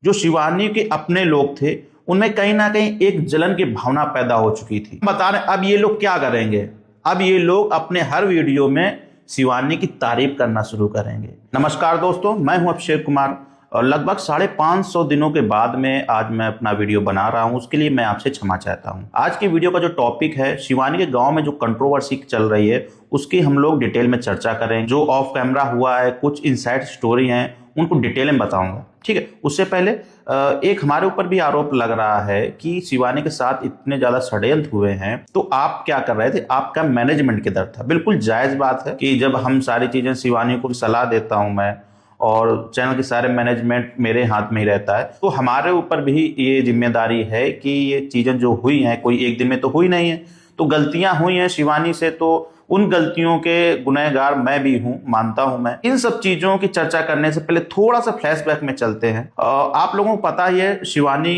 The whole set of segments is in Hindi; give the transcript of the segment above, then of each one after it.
जो शिवानी के अपने लोग थे उनमें कहीं ना कहीं एक जलन की भावना पैदा हो चुकी थी। बता रहे अब ये लोग क्या करेंगे, अब ये लोग अपने हर वीडियो में शिवानी की तारीफ करना शुरू करेंगे। नमस्कार दोस्तों, मैं हूं अभिषेक कुमार और लगभग 550 दिनों के बाद में आज मैं अपना वीडियो बना रहा हूं। उसके लिए मैं आपसे क्षमा चाहता हूं। आज की वीडियो का जो टॉपिक है, शिवानी के गांव में जो कंट्रोवर्सी चल रही है उसकी हम लोग डिटेल में चर्चा करें। जो ऑफ कैमरा हुआ है, कुछ इनसाइड स्टोरी हैं, उनको डिटेल में बताऊंगा। ठीक है, उससे पहले एक हमारे ऊपर भी आरोप लग रहा है कि शिवानी के साथ इतने ज्यादा षड्यंत्र हुए हैं, तो आप क्या कर रहे थे? आपका मैनेजमेंट किधर था? बिल्कुल जायज बात है कि जब हम सारी चीजें शिवानी को सलाह देता हूं मैं, और चैनल के सारे मैनेजमेंट मेरे हाथ में ही रहता है, तो हमारे ऊपर भी ये जिम्मेदारी है कि ये चीजें जो हुई हैं, कोई एक दिन में तो हुई नहीं है, तो गलतियां हुई हैं शिवानी से, तो उन गलतियों के गुनहगार मैं भी हूं, मानता हूं मैं। इन सब चीजों की चर्चा करने से पहले थोड़ा सा फ्लैशबैक में चलते हैं। आप लोगों को पता ही है शिवानी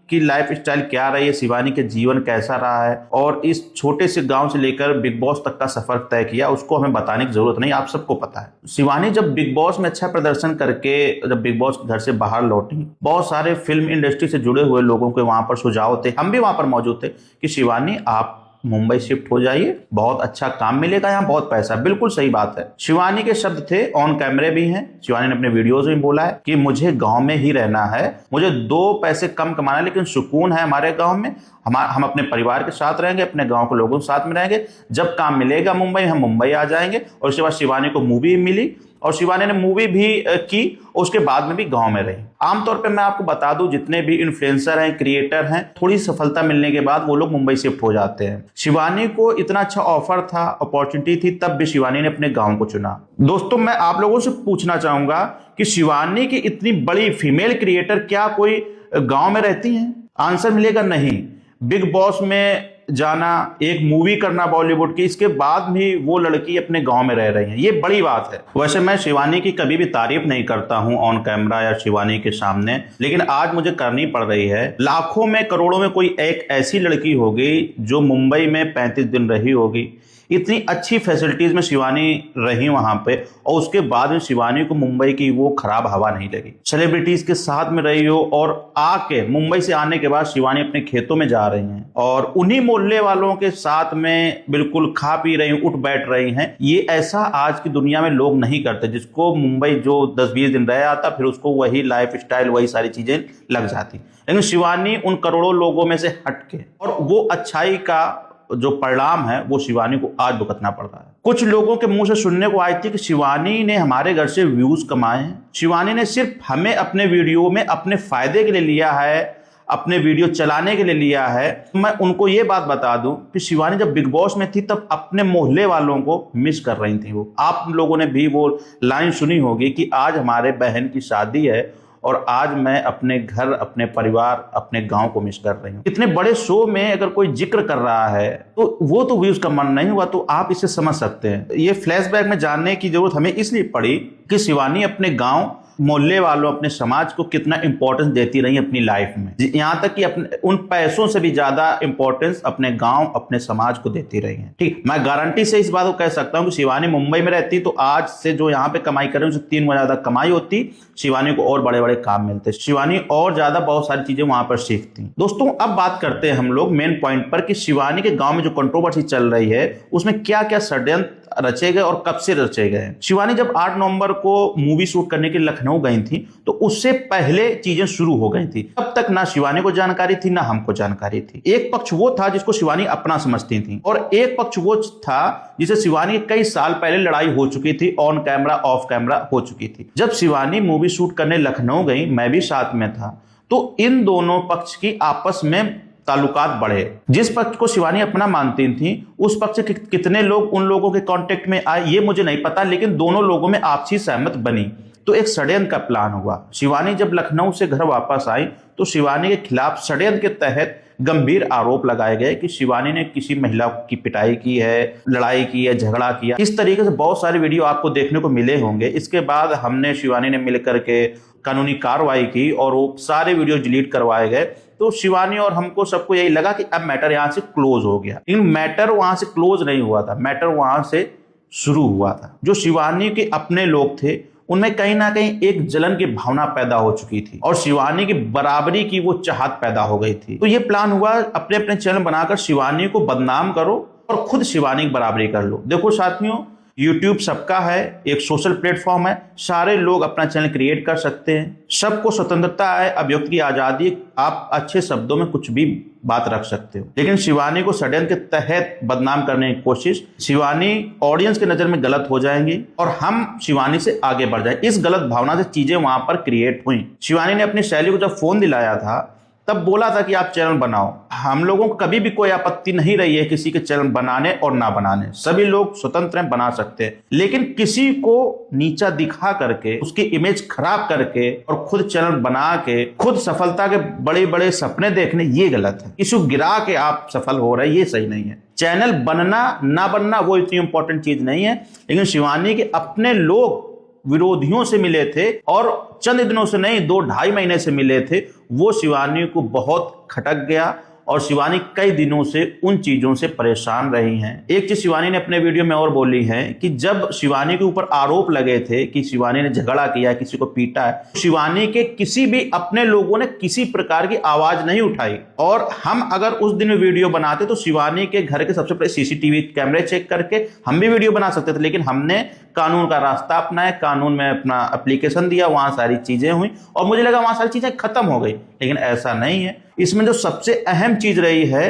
की लाइफ स्टाइल क्या रही है, शिवानी के जीवन कैसा रहा है, और इस छोटे से गांव से लेकर बिग बॉस तक का सफर तय किया, उसको हमें बताने की जरूरत नहीं, आप सबको पता है। शिवानी जब बिग बॉस में अच्छा प्रदर्शन करके जब बिग बॉस घर से बाहर लौटी, बहुत सारे फिल्म इंडस्ट्री से जुड़े हुए लोगों के वहां पर सुझाव थे, हम भी वहां पर मौजूद थे कि शिवानी आप मुंबई शिफ्ट हो जाइए, बहुत अच्छा काम मिलेगा, यहाँ बहुत पैसा। बिल्कुल सही बात है। शिवानी के शब्द थे, ऑन कैमरे भी हैं, शिवानी ने अपने वीडियोज में बोला है कि मुझे गांव में ही रहना है, मुझे 2 पैसे कम कमाना है, लेकिन सुकून है हमारे गांव में। हम अपने परिवार के साथ रहेंगे, अपने गांव के लोगों के साथ में रहेंगे। जब काम मिलेगा मुंबई, हम मुंबई आ जाएंगे। और उसके बाद शिवानी को मूवी मिली और शिवानी ने मूवी भी की, उसके बाद में भी गांव में रही। आमतौर पे मैं आपको बता दूं, जितने भी इन्फ्लुएंसर हैं, क्रिएटर हैं, थोड़ी सफलता मिलने के बाद वो लोग मुंबई शिफ्ट हो जाते हैं। शिवानी को इतना अच्छा ऑफर था, अपॉर्चुनिटी थी, तब भी शिवानी ने अपने गांव को चुना। दोस्तों, मैं आप लोगों से पूछना चाहूंगा कि शिवानी की इतनी बड़ी फीमेल क्रिएटर क्या कोई गांव में रहती हैं? आंसर मिलेगा नहीं। बिग बॉस में जाना, एक मूवी करना बॉलीवुड की, इसके बाद भी वो लड़की अपने गांव में रह रही है, ये बड़ी बात है। वैसे मैं शिवानी की कभी भी तारीफ नहीं करता हूं ऑन कैमरा या शिवानी के सामने, लेकिन आज मुझे करनी पड़ रही है। लाखों में करोड़ों में कोई एक ऐसी लड़की होगी जो मुंबई में 35 दिन रही होगी, इतनी अच्छी फैसिलिटीज में शिवानी रही वहां पे, और उसके बाद में शिवानी को मुंबई की वो खराब हवा नहीं लगी। सेलिब्रिटीज के साथ में रही हो, और आके मुंबई से आने के बाद शिवानी अपने खेतों में जा रही हैं और उन्हीं मोहल्ले वालों के साथ में बिल्कुल खा पी रही, उठ बैठ रही हैं। ये ऐसा आज की दुनिया में लोग नहीं करते। जिसको मुंबई जो 10-20 दिन रह आता, फिर उसको वही लाइफ स्टाइल, वही सारी चीजें लग जाती। लेकिन शिवानी उन करोड़ों लोगों में से हटके, और वो अच्छाई का जो परिणाम है वो शिवानी को आज भुगतना पड़ रहा है। कुछ लोगों के मुंह से सुनने को आई थी कि शिवानी ने हमारे घर से व्यूज कमाए हैं, शिवानी ने सिर्फ हमें अपने वीडियो में अपने फायदे के लिए लिया है, अपने वीडियो चलाने के लिए लिया है। मैं उनको ये बात बता दूं कि शिवानी जब बिग बॉस में थी तब अपने मोहल्ले वालों को मिस कर रही थी। वो आप लोगों ने भी वो लाइन सुनी होगी कि आज हमारे बहन की शादी है और आज मैं अपने घर, अपने परिवार, अपने गांव को मिस कर रही हूँ। इतने बड़े शो में अगर कोई जिक्र कर रहा है तो वो तो व्यूज का मन नहीं हुआ, तो आप इसे समझ सकते हैं। ये फ्लैशबैक में जानने की जरूरत हमें इसलिए पड़ी कि शिवानी अपने गांव, मोहल्ले वालों, अपने समाज को कितना इंपॉर्टेंस देती रही अपनी लाइफ में। यहाँ तक कि अपने उन पैसों से भी ज्यादा इंपॉर्टेंस अपने गांव, अपने समाज को देती रही है। ठीक, मैं गारंटी से इस बात को कह सकता हूँ कि शिवानी मुंबई में रहती तो आज से जो यहाँ पे कमाई कर रही है, उससे 3 गुना ज्यादा कमाई होती, शिवानी को और बड़े बड़े काम मिलते, शिवानी और ज्यादा बहुत सारी चीजें वहां पर सीखती। दोस्तों, अब बात करते हैं हम लोग मेन पॉइंट पर कि शिवानी के गांव में जो कंट्रोवर्सी चल रही है उसमें क्या क्या षड्यंत्र रचे गए और कब से रचे गए। शिवानी जब 8 नवंबर को मूवी शूट करने के लिए लखनऊ गई थी तो उससे पहले चीजें शुरू हो गई थी। तब तक ना शिवानी को जानकारी थी, ना हमको जानकारी थी। एक पक्ष वो था जिसको शिवानी अपना समझती थी, और एक पक्ष वो था जिसे शिवानी कई साल पहले लड़ाई हो चुकी थी, ऑन कैमरा ऑफ कैमरा हो चुकी थी। जब शिवानी मूवी शूट करने लखनऊ गई, मैं भी साथ में था, तो इन दोनों पक्ष की आपस में ताल्लुकात बढ़े। जिस पक्ष को शिवानी अपना मानती थी, उस पक्ष के कितने लोग उन लोगों के कांटेक्ट में आए ये मुझे नहीं पता, लेकिन दोनों लोगों में आपसी सहमत बनी, तो एक षड्यंत्र का प्लान हुआ। शिवानी जब लखनऊ से घर वापस आई तो शिवानी के खिलाफ षड्यंत्र के तहत गंभीर आरोप लगाए गए कि शिवानी ने किसी महिला की पिटाई की है, लड़ाई की है, झगड़ा किया। इस तरीके से बहुत सारे वीडियो आपको देखने को मिले होंगे। इसके बाद हमने, शिवानी ने मिलकर के कानूनी कार्रवाई की और वो सारे वीडियो डिलीट करवाए गए। तो शिवानी और हमको सबको यही लगा कि अब मैटर यहां से क्लोज हो गया, लेकिन मैटर वहां से क्लोज नहीं हुआ था, मैटर वहां से शुरू हुआ था। जो शिवानी के अपने लोग थे उनमें कहीं ना कहीं एक जलन की भावना पैदा हो चुकी थी और शिवानी की बराबरी की वो चाहत पैदा हो गई थी। तो ये प्लान हुआ, अपने अपने चैनल बनाकर शिवानी को बदनाम करो और खुद शिवानी की बराबरी कर लो। देखो साथियों, YouTube सबका है, एक सोशल प्लेटफॉर्म है, सारे लोग अपना चैनल क्रिएट कर सकते हैं, सबको स्वतंत्रता है, अभिव्यक्ति की आजादी, आप अच्छे शब्दों में कुछ भी बात रख सकते हो। लेकिन शिवानी को षड्यंत्र के तहत बदनाम करने की कोशिश, शिवानी ऑडियंस की नजर में गलत हो जाएंगी और हम शिवानी से आगे बढ़ जाएंगे। इस गलत भावना से चीजें वहां पर क्रिएट हुई। शिवानी ने अपनी शैली को जब फोन दिलाया था तब बोला था कि आप चैनल बनाओ। हम लोगों को कभी भी कोई आपत्ति नहीं रही है किसी के चैनल बनाने और ना बनाने, सभी लोग स्वतंत्र हैं, बना सकते हैं। लेकिन किसी को नीचा दिखा करके, उसकी इमेज खराब करके और खुद चैनल बना के खुद सफलता के बड़े बड़े सपने देखने, ये गलत है। किसी को गिरा के आप सफल हो रहे, ये सही नहीं है। चैनल बनना ना बनना वो इतनी इंपॉर्टेंट चीज नहीं है। लेकिन शिवानी के अपने लोग विरोधियों से मिले थे और चंद दिनों से नहीं, 2-2.5 महीने से मिले थे, वो शिवानी को बहुत खटक गया और शिवानी कई दिनों से उन चीजों से परेशान रही हैं। एक चीज शिवानी ने अपने वीडियो में और बोली है कि जब शिवानी के ऊपर आरोप लगे थे कि शिवानी ने झगड़ा किया, किसी को पीटा है, शिवानी के किसी भी अपने लोगों ने किसी प्रकार की आवाज नहीं उठाई। और हम अगर उस दिन वीडियो बनाते तो शिवानी के घर के सबसे पहले सीसीटीवी कैमरे चेक करके हम भी वीडियो बना सकते थे। लेकिन हमने कानून का रास्ता अपनाया, कानून में अपना एप्लीकेशन दिया, वहां सारी चीजें हुई और मुझे लगा वहां सारी चीजें खत्म हो गई। लेकिन ऐसा नहीं है। इसमें जो सबसे अहम चीज रही है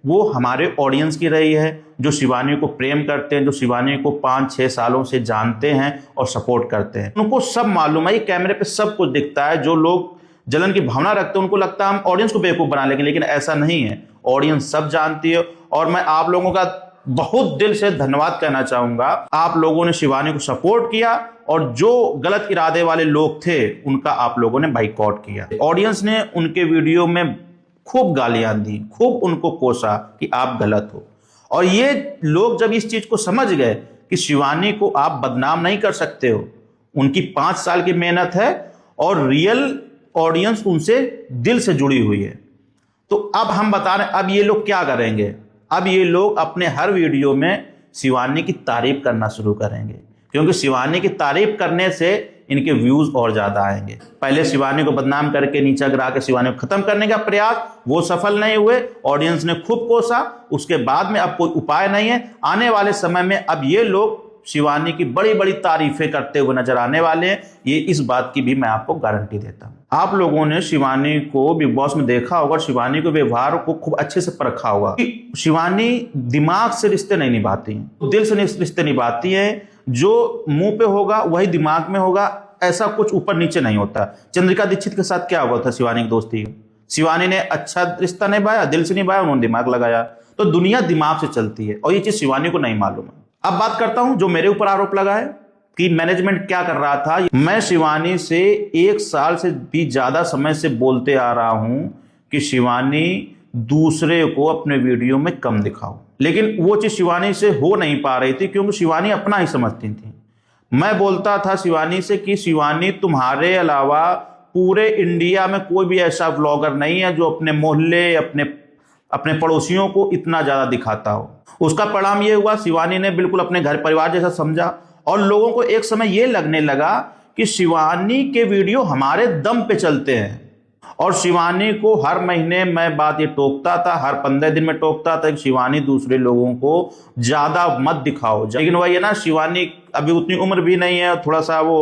वो हमारे ऑडियंस की रही है, जो शिवानी को प्रेम करते हैं, जो शिवानी को 5-6 सालों से जानते हैं और सपोर्ट करते हैं। उनको सब मालूम है, ये कैमरे पे सब कुछ दिखता है। जो लोग जलन की भावना रखते हैं उनको लगता है हम ऑडियंस को बेवकूफ बना लेंगे, लेकिन ऐसा नहीं है। ऑडियंस सब जानती है और मैं आप लोगों का बहुत दिल से धन्यवाद कहना चाहूंगा। आप लोगों ने शिवानी को सपोर्ट किया और जो गलत इरादे वाले लोग थे उनका आप लोगों ने बाइकआउट किया। ऑडियंस ने उनके वीडियो में खूब गालियां दी, खूब उनको कोसा कि आप गलत हो। और ये लोग जब इस चीज को समझ गए कि शिवानी को आप बदनाम नहीं कर सकते हो, उनकी 5 साल की मेहनत है और रियल ऑडियंस उनसे दिल से जुड़ी हुई है, तो अब हम बता रहे हैं अब ये लोग क्या करेंगे। अब ये लोग अपने हर वीडियो में शिवानी की तारीफ करना शुरू करेंगे, क्योंकि शिवानी की तारीफ करने से इनके व्यूज और ज्यादा आएंगे। पहले शिवानी को बदनाम करके नीचा गिरा के शिवानी को खत्म करने का प्रयास, वो सफल नहीं हुए, ऑडियंस ने खूब कोसा। उसके बाद में अब कोई उपाय नहीं है। आने वाले समय में अब ये लोग शिवानी की बड़ी बड़ी तारीफें करते हुए नजर आने वाले हैं। ये इस बात की भी मैं आपको गारंटी देता हूं। आप लोगों ने शिवानी को बिग बॉस में देखा होगा, शिवानी के व्यवहार को खूब अच्छे से परखा होगा। शिवानी दिमाग से रिश्ते नहीं निभाती हैं, दिल से रिश्ते निभाती हैं। जो मुंह पे होगा वही दिमाग में होगा, ऐसा कुछ ऊपर नीचे नहीं होता। चंद्रिका दीक्षित के साथ क्या हुआ था शिवानी की दोस्ती? शिवानी ने अच्छा रिश्ता निभाया, दिल से निभाया, उन्होंने दिमाग लगाया। तो दुनिया दिमाग से चलती है और ये चीज शिवानी को नहीं मालूम है। अब बात करता हूं जो मेरे ऊपर आरोप लगा है कि मैनेजमेंट क्या कर रहा था। मैं शिवानी से 1 साल से भी ज्यादा समय से बोलते आ रहा हूं कि शिवानी दूसरे को अपने वीडियो में कम दिखाओ, लेकिन वो चीज शिवानी से हो नहीं पा रही थी क्योंकि शिवानी अपना ही समझती थी। मैं बोलता था शिवानी से कि शिवानी, तुम्हारे अलावा पूरे इंडिया में कोई भी ऐसा व्लॉगर नहीं है जो अपने मोहल्ले, अपने पड़ोसियों को इतना ज्यादा दिखाता हो। उसका परिणाम ये हुआ, शिवानी ने बिल्कुल अपने घर परिवार जैसा समझा और लोगों को एक समय ये लगने लगा कि शिवानी के वीडियो हमारे दम पे चलते हैं। और शिवानी को हर महीने मैं बात ये टोकता था, हर 15 दिन में टोकता था कि शिवानी दूसरे लोगों को ज्यादा मत दिखाओ। लेकिन वही है ना, शिवानी अभी उतनी उम्र भी नहीं है, थोड़ा सा वो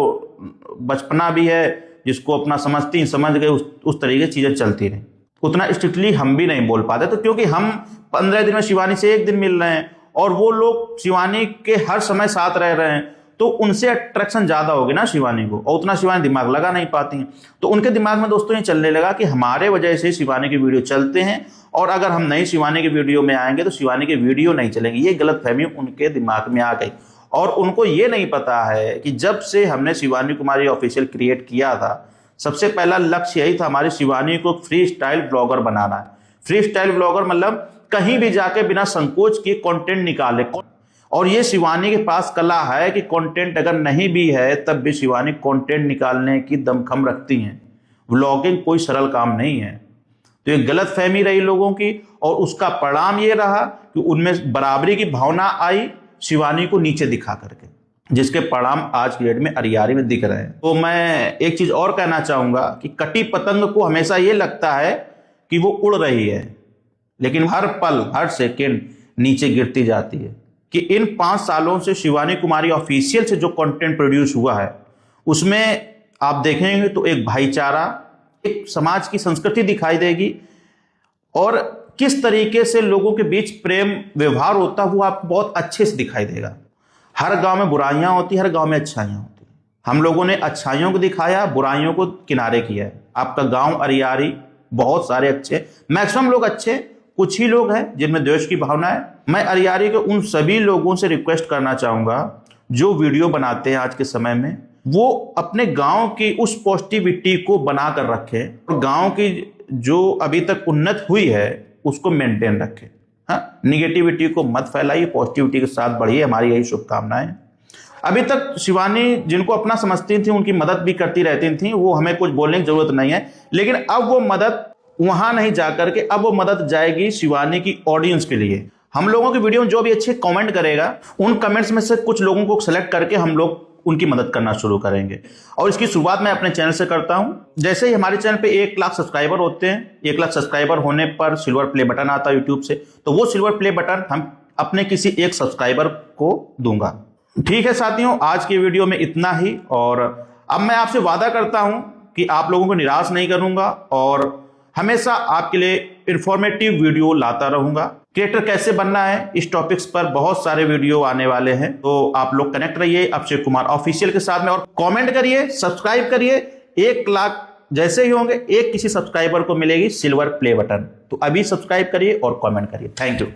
बचपना भी है, जिसको अपना समझ गए उस तरीके की चीजें चलती रही। उतना स्ट्रिक्टली हम भी नहीं बोल पाते, तो क्योंकि हम 15 दिन में शिवानी से 1 दिन मिल रहे हैं और वो लोग शिवानी के हर समय साथ रह रहे हैं, तो उनसे अट्रैक्शन ज्यादा होगी ना शिवानी को, और उतना शिवानी दिमाग लगा नहीं पाती हैं। तो उनके दिमाग में दोस्तों ये चलने लगा कि हमारे वजह से शिवानी के वीडियो चलते हैं और अगर हम नहीं शिवानी के वीडियो में आएंगे तो शिवानी के वीडियो नहीं चलेंगे। ये गलतफहमी उनके दिमाग में आ गई और उनको ये नहीं पता है कि जब से हमने शिवानी कुमारी ऑफिशियल क्रिएट किया था, सबसे पहला लक्ष्य यही था हमारी शिवानी को फ्री स्टाइल ब्लॉगर बनाना है। फ्री स्टाइल ब्लॉगर मतलब कहीं भी जाके बिना संकोच के कंटेंट निकाले। और ये शिवानी के पास कला है कि कंटेंट अगर नहीं भी है तब भी शिवानी कंटेंट निकालने की दमखम रखती हैं। व्लॉगिंग कोई सरल काम नहीं है। तो ये गलतफहमी रही लोगों की और उसका परिणाम ये रहा कि उनमें बराबरी की भावना आई शिवानी को नीचे दिखा करके। जिसके परिणाम आज की डेट में अरियारी में दिख रहे हैं। तो मैं एक चीज और कहना चाहूंगा कि कटी पतंग को हमेशा ये लगता है कि वो उड़ रही है, लेकिन हर पल हर सेकेंड नीचे गिरती जाती है। कि इन 5 सालों से शिवानी कुमारी ऑफिशियल से जो कंटेंट प्रोड्यूस हुआ है उसमें आप देखेंगे तो एक भाईचारा, एक समाज की संस्कृति दिखाई देगी, और किस तरीके से लोगों के बीच प्रेम व्यवहार होता है वो आपको बहुत अच्छे से दिखाई देगा। हर गांव में बुराइयां होती, हर गांव में अच्छाइयां होती। हम लोगों ने अच्छाइयों को दिखाया, बुराइयों को किनारे किया है। आपका गांव अरियारी बहुत सारे अच्छे, मैक्सिमम लोग अच्छे, कुछ ही लोग हैं जिनमें द्वेष की भावना है। मैं अरियारी के उन सभी लोगों से रिक्वेस्ट करना चाहूंगा जो वीडियो बनाते हैं आज के समय में, वो अपने गांव की उस पॉजिटिविटी को बनाकर रखें और गांव की जो अभी तक उन्नत हुई है उसको मेंटेन रखें। हाँ, निगेटिविटी को मत फैलाइए, पॉजिटिविटी के साथ बढ़िए, हमारी यही शुभकामनाएं। अभी तक शिवानी जिनको अपना समझती थी उनकी मदद भी करती रहती थी, वो हमें कुछ बोलने की जरूरत नहीं है, लेकिन अब वो मदद वहां नहीं जाकर के अब वो मदद जाएगी शिवानी की ऑडियंस के लिए। हम लोगों की वीडियो में जो भी अच्छे कमेंट करेगा उन कमेंट्स में से कुछ लोगों को सिलेक्ट करके हम लोग उनकी मदद करना शुरू करेंगे, और इसकी शुरुआत मैं अपने चैनल से करता हूं। जैसे ही हमारे चैनल पे 1 लाख सब्सक्राइबर होते हैं, 1 लाख सब्सक्राइबर होने पर सिल्वर प्ले बटन आता है यूट्यूब से, तो वो सिल्वर प्ले बटन हम अपने किसी एक सब्सक्राइबर को दूंगा। ठीक है साथियों, आज की वीडियो में इतना ही, और अब मैं आपसे वादा करता हूं कि आप लोगों को निराश नहीं करूंगा और हमेशा आपके लिए इंफॉर्मेटिव वीडियो लाता रहूंगा। क्रिएटर कैसे बनना है इस टॉपिक्स पर बहुत सारे वीडियो आने वाले हैं, तो आप लोग कनेक्ट रहिए अक्षय कुमार ऑफिशियल के साथ में, और कमेंट करिए, सब्सक्राइब करिए। 1 लाख जैसे ही होंगे एक किसी सब्सक्राइबर को मिलेगी सिल्वर प्ले बटन, तो अभी सब्सक्राइब करिए और कमेंट करिए। Thank you.